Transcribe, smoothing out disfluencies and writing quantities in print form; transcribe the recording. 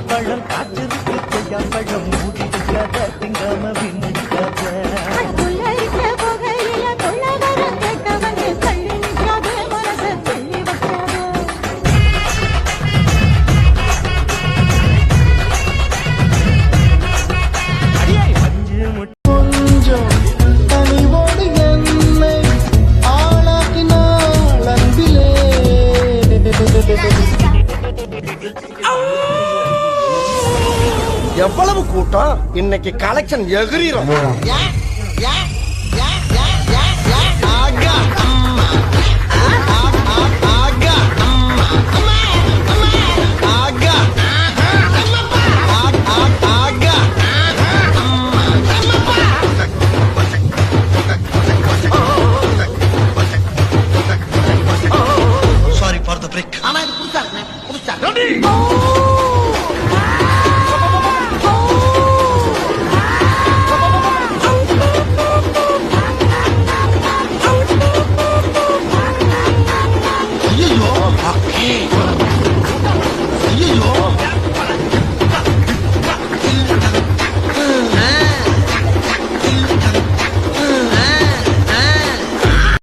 பழம் காற்றிருக்கு பழம் மூடிக்காத திங்காம விண்ணிக்காத கொஞ்சம் தனிவோடு என்னை ஆளாக்கினாள் அன்பிலே. எவ்வளவு கூட்டம் இன்னைக்கு கலெக்ஷன் எகிரிரும். Sorry for the break. ஆனா இது புதுசா இருக்கு.